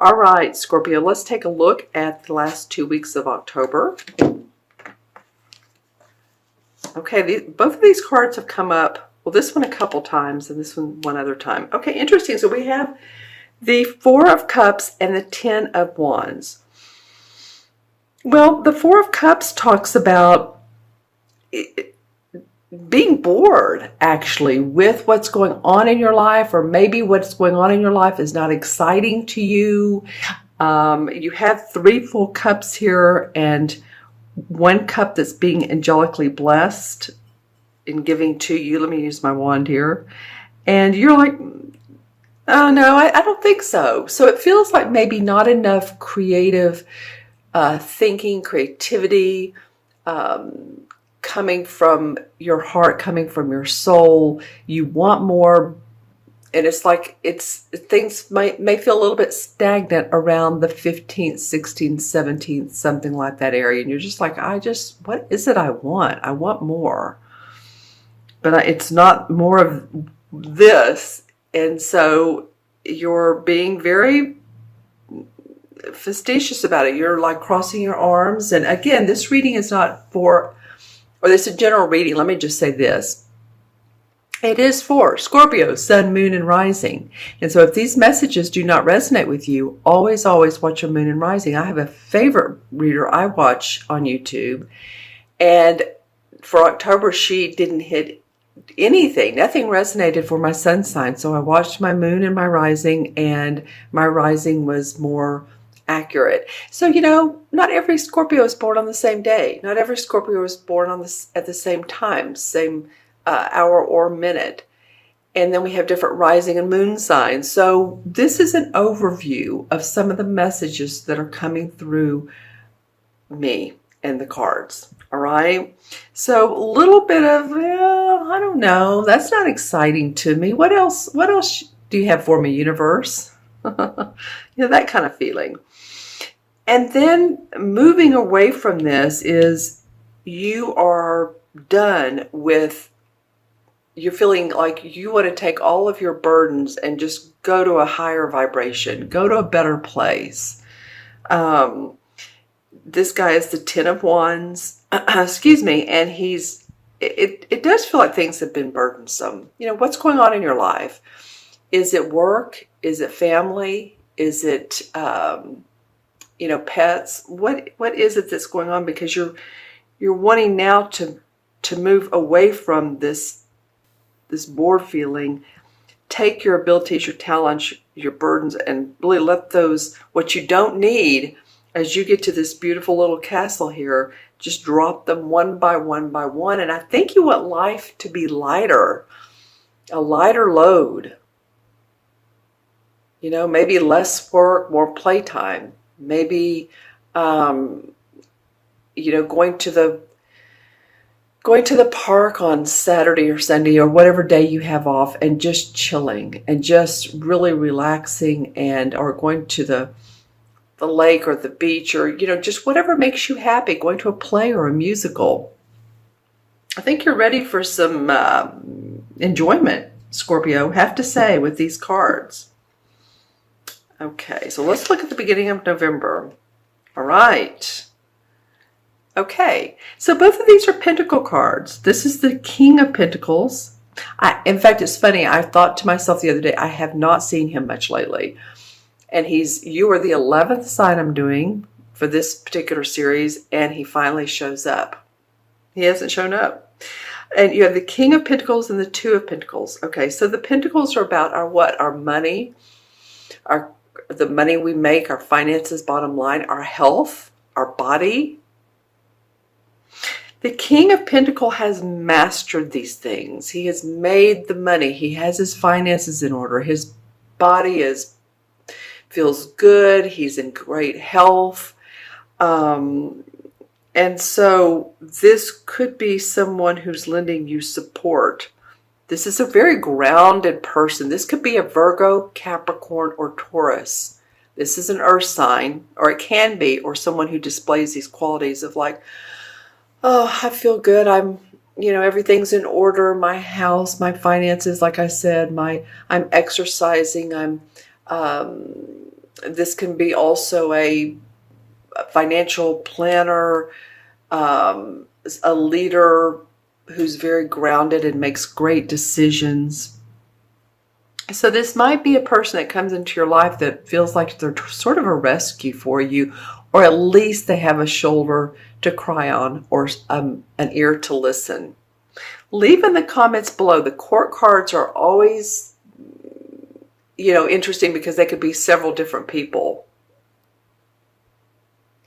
All right, Scorpio, let's take a look at the last 2 weeks of October. Okay, both of these cards have come up. Well, this one a couple times and this one other time. Okay, interesting. So we have the Four of Cups and the Ten of Wands. Well, the Four of Cups talks about being bored, actually, with what's going on in your life, or maybe what's going on in your life is not exciting to you. You have 3 full cups here and 1 cup that's being angelically blessed in giving to you. Let me use my wand here. And you're like, oh no, I don't think so. So it feels like maybe not enough creative thinking, creativity, coming from your heart, coming from your soul. You want more, and it's like things may feel a little bit stagnant around the 15th, 16th, 17th, something like that area. And you're just like, what is it I want? I want more. But it's not more of this. And so you're being very facetious about it. You're like crossing your arms. And again, this reading is not for, or this is a general reading. Let me just say this. It is for Scorpio, Sun, Moon, and Rising. And so if these messages do not resonate with you, always, always watch your Moon and Rising. I have a favorite reader I watch on YouTube. And for October, she didn't hit anything. Nothing resonated for my sun sign. So I watched my Moon and my Rising, and my Rising was more accurate. So, not every Scorpio is born on the same day. Not every Scorpio is born at the same time, same hour or minute. And then we have different rising and moon signs. So this is an overview of some of the messages that are coming through me and the cards. All right. So a little bit of, I don't know. That's not exciting to me. What else do you have for me, universe? That kind of feeling. And then moving away from this is you are done with, you're feeling like you want to take all of your burdens and just go to a higher vibration, go to a better place. This guy is the Ten of Wands, excuse me, and it does feel like things have been burdensome. What's going on in your life? Is it work? Is it family? Is it, pets? What is it that's going on? Because you're wanting now to move away from this bored feeling, take your abilities, your talents, your burdens, and really let those, what you don't need, as you get to this beautiful little castle here, just drop them one by one by one. And I think you want life to be lighter, a lighter load. Maybe less work, more playtime. Maybe, going to the park on Saturday or Sunday or whatever day you have off, and just chilling and just really relaxing, or going to the lake or the beach, or just whatever makes you happy, going to a play or a musical. I think you're ready for some enjoyment, Scorpio, have to say, with these cards. Okay, so let's look at the beginning of November. All right. Okay, so both of these are Pentacle cards. This is the King of Pentacles. In fact, it's funny. I thought to myself the other day, I have not seen him much lately. And you are the 11th sign I'm doing for this particular series, and he finally shows up. He hasn't shown up. And you have the King of Pentacles and the Two of Pentacles. Okay, so the Pentacles are about our money, the money we make, our finances, bottom line, our health, our body. The King of Pentacles has mastered these things. He has made the money. He has his finances in order. His body feels good. He's in great health. And so this could be someone who's lending you support. This is a very grounded person. This could be a Virgo, Capricorn, or Taurus. This is an earth sign, or it can be, or someone who displays these qualities of like, oh, I feel good. Everything's in order. My house, my finances, like I said, I'm exercising. This can be also a financial planner, a leader who's very grounded and makes great decisions. So this might be a person that comes into your life that feels like they're sort of a rescue for you, or at least they have a shoulder to cry on or an ear to listen. Leave in the comments below. The court cards are always, interesting because they could be several different people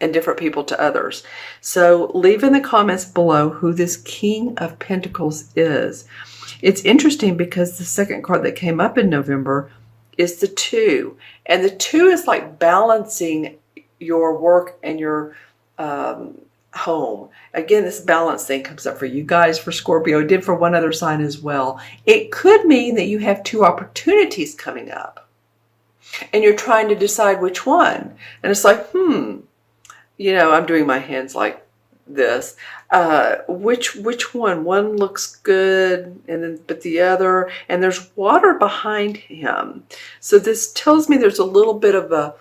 and different people to others. So leave in the comments below who this King of Pentacles is. It's interesting because the second card that came up in November is the 2. And the 2 is like balancing your work and your home. Again, this balance thing comes up for you guys, for Scorpio. It did for one other sign as well. It could mean that you have 2 opportunities coming up and you're trying to decide which one. And it's like, I'm doing my hands like this. Which one? One looks good, but the other, and there's water behind him. So this tells me there's a little bit of a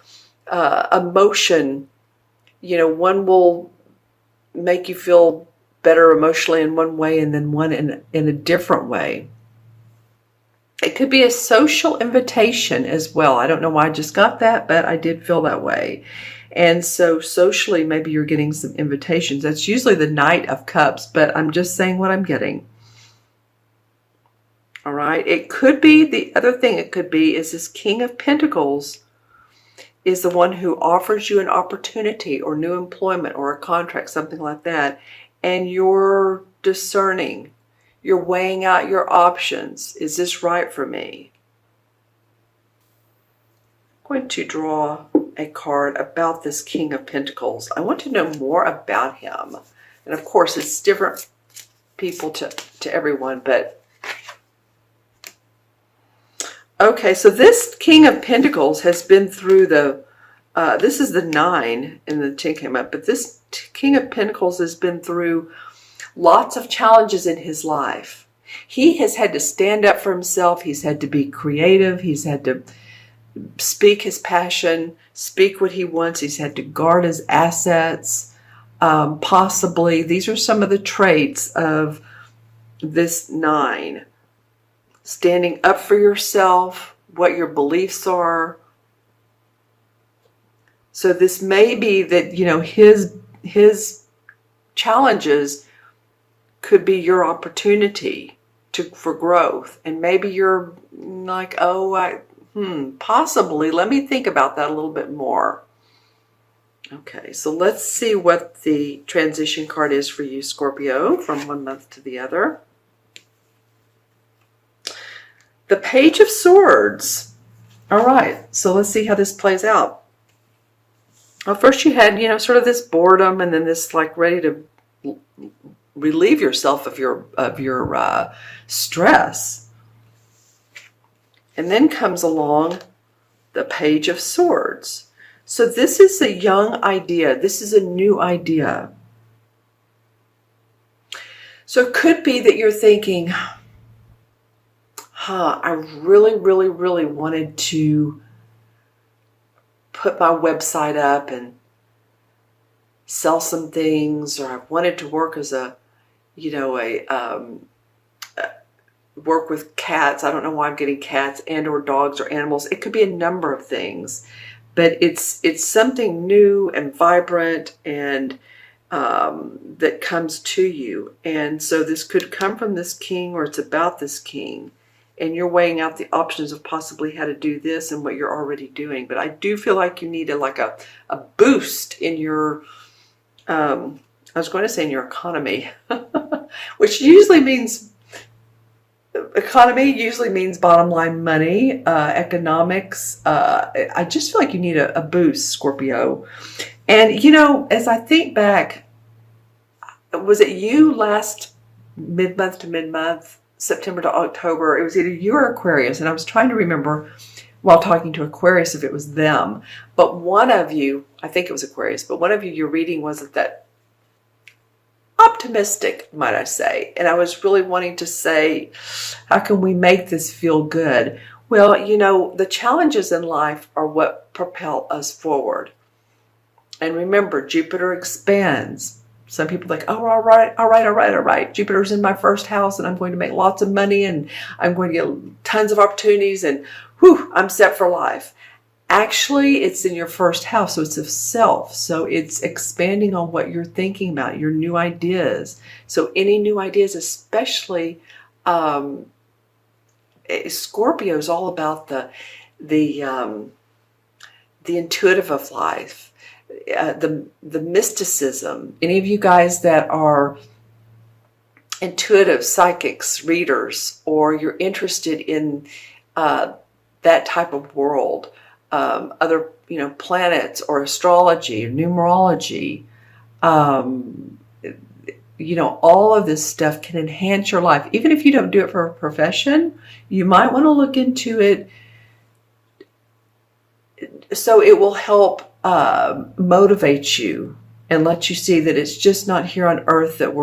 emotion. One will make you feel better emotionally in one way, and then one in a different way. It could be a social invitation as well. I don't know why I just got that, but I did feel that way. And so socially, maybe you're getting some invitations. That's usually the Knight of Cups, but I'm just saying what I'm getting. All right. It could be, the other thing it could be is this King of Pentacles is the one who offers you an opportunity or new employment or a contract, something like that. And you're discerning. You're weighing out your options. Is this right for me? I'm going to draw a card about this King of Pentacles. I want to know more about him. And of course, it's different people to everyone, but okay, so this King of Pentacles has been through this is the 9 and the 10 came up, but this King of Pentacles has been through lots of challenges in his life. He has had to stand up for himself. He's had to be creative. He's had to speak his passion, speak what he wants. He's had to guard his assets. Possibly, these are some of the traits of this 9. Standing up for yourself, what your beliefs are. So this may be that, his challenges could be your opportunity for growth. And maybe you're like, possibly. Let me think about that a little bit more. Okay, so let's see what the transition card is for you, Scorpio, from one month to the other. The Page of Swords. All right, so let's see how this plays out. Well, first you had, sort of this boredom, and then this like ready to relieve yourself of your stress. And then comes along the Page of Swords. So this is a young idea. This is a new idea. So it could be that you're thinking, I really, really, really wanted to put my website up and sell some things, or I wanted to work as work with cats. I don't know why I'm getting cats and or dogs or animals. It could be a number of things, but it's something new and vibrant and that comes to you. And so this could come from this king, or it's about this king, and you're weighing out the options of possibly how to do this and what you're already doing. But I do feel like you need a boost in your I was going to say in your economy, which usually means economy usually means bottom line money, economics. I just feel like you need a boost, Scorpio. And, as I think back, was it you last mid-month to mid-month, September to October? It was either you or Aquarius. And I was trying to remember while talking to Aquarius if it was them. But one of you, I think it was Aquarius, but one of you, your reading wasn't that optimistic, might I say. And I was really wanting to say, how can we make this feel good? Well, you know, the challenges in life are what propel us forward. And remember, Jupiter expands. Some people think, oh, all right, all right, all right, all right. Jupiter's in my first house and I'm going to make lots of money and I'm going to get tons of opportunities and whew, I'm set for life. Actually, it's in your first house, so it's of self. So it's expanding on what you're thinking about, your new ideas. So any new ideas, especially Scorpio is all about the intuitive of life, the mysticism. Any of you guys that are intuitive psychics, readers, or you're interested in that type of world, other planets or astrology or numerology, all of this stuff can enhance your life. Even if you don't do it for a profession, you might want to look into it so it will help motivate you and let you see that it's just not here on earth that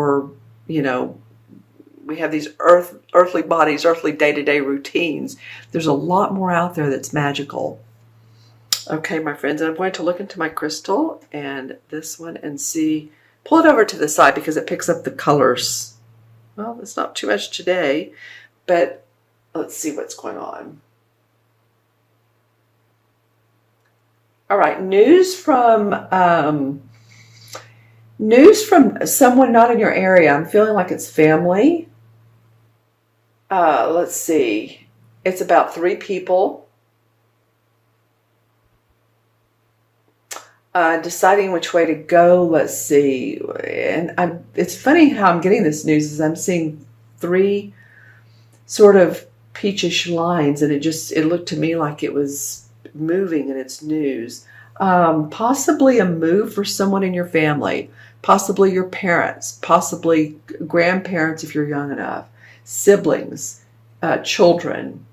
we have these earthly bodies, earthly day-to-day routines. There's a lot more out there that's magical. Okay, my friends, and I'm going to look into my crystal and this one and see, pull it over to the side because it picks up the colors. Well, it's not too much today, but let's see what's going on. All right, news from someone not in your area. I'm feeling like it's family. Let's see. It's about 3 people. Deciding which way to go. Let's see. And it's funny how I'm getting this news is I'm seeing 3 sort of peachish lines, and it looked to me like it was moving in its news. Possibly a move for someone in your family, possibly your parents, possibly grandparents if you're young enough, siblings, children.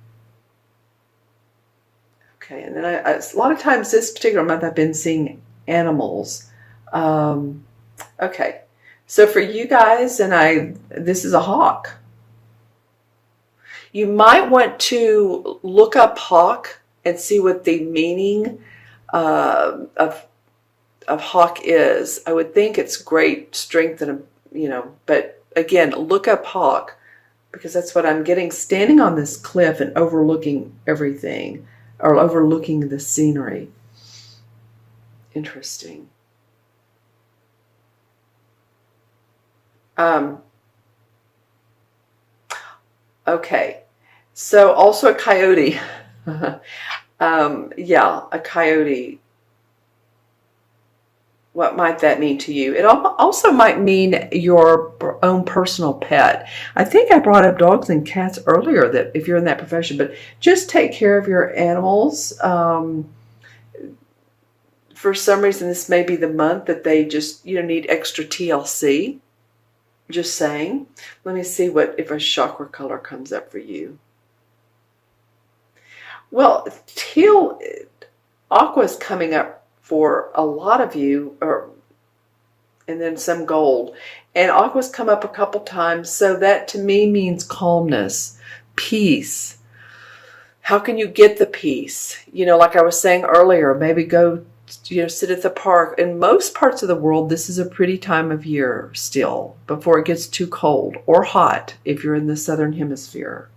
Okay, and then a lot of times this particular month I've been seeing animals. Okay, so for you guys, this is a hawk. You might want to look up hawk and see what the meaning of hawk is. I would think it's great strength and but again, look up hawk because that's what I'm getting, standing on this cliff and overlooking everything or overlooking the scenery. Interesting. Okay, so also a coyote. Yeah, a coyote. What might that mean to you? It also might mean your own personal pet. I think I brought up dogs and cats earlier, that if you're in that profession, but just take care of your animals. For some reason, this may be the month that they just need extra TLC. Just saying. Let me see if a chakra color comes up for you. Well, teal, aqua is coming up for a lot of you, and then some gold. And aqua's come up a couple times, so that to me means calmness, peace. How can you get the peace? Like I was saying earlier, maybe go sit at the park. In most parts of the world, this is a pretty time of year still, before it gets too cold or hot if you're in the southern hemisphere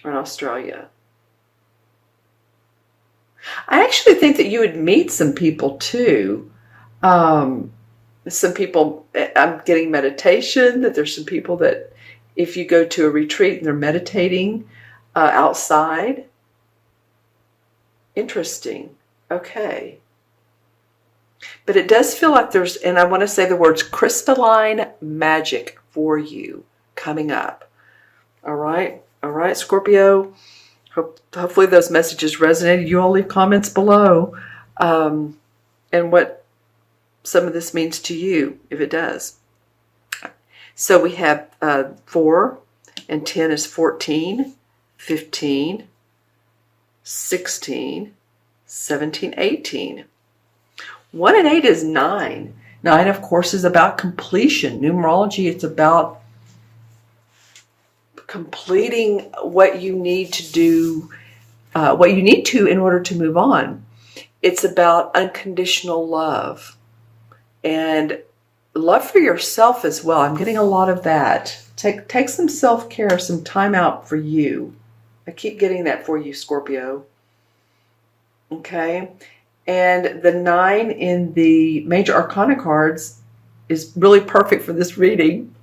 or in Australia. I actually think that you would meet some people too. Some people, I'm getting meditation, that there's some people that if you go to a retreat and they're meditating outside. Interesting. Okay. But it does feel like there's, and I want to say the words crystalline magic for you coming up. All right. All right, Scorpio. Hopefully those messages resonated. You all leave comments below and what some of this means to you, if it does. So we have 4 and 10 is 14, 15, 16, 17, 18. 1 and 8 is 9. 9, of course, is about completion. Numerology, it's about completing what you need to do, what you need to in order to move on. It's about unconditional love and love for yourself as well. I'm getting a lot of that. Take some self-care, some time out for you. I keep getting that for you, Scorpio. Okay. And the 9 in the major arcana cards is really perfect for this reading.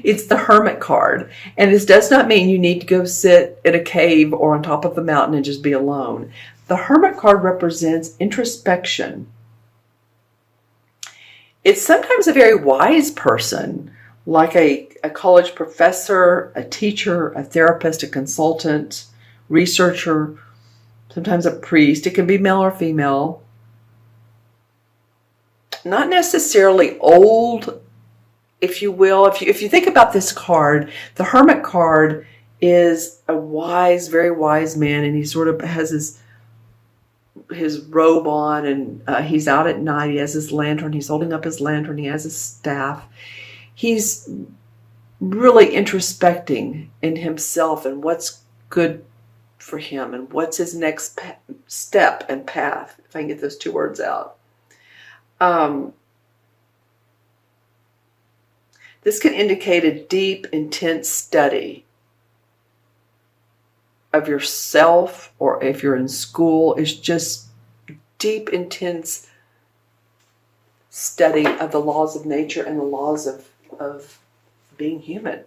It's the Hermit card. And this does not mean you need to go sit in a cave or on top of a mountain and just be alone. The Hermit card represents introspection. It's sometimes a very wise person, like a college professor, a teacher, a therapist, a consultant, researcher, sometimes a priest. It can be male or female. Not necessarily old, if you will. If you think about this card, the Hermit card is a wise, very wise man, and he sort of has his robe on, and he's out at night. He has his lantern. He's holding up his lantern. He has his staff. He's really introspecting in himself and what's good for him and what's his next step and path, if I can get those 2 words out. This can indicate a deep, intense study of yourself, or if you're in school, it's just deep, intense study of the laws of nature and the laws of being human.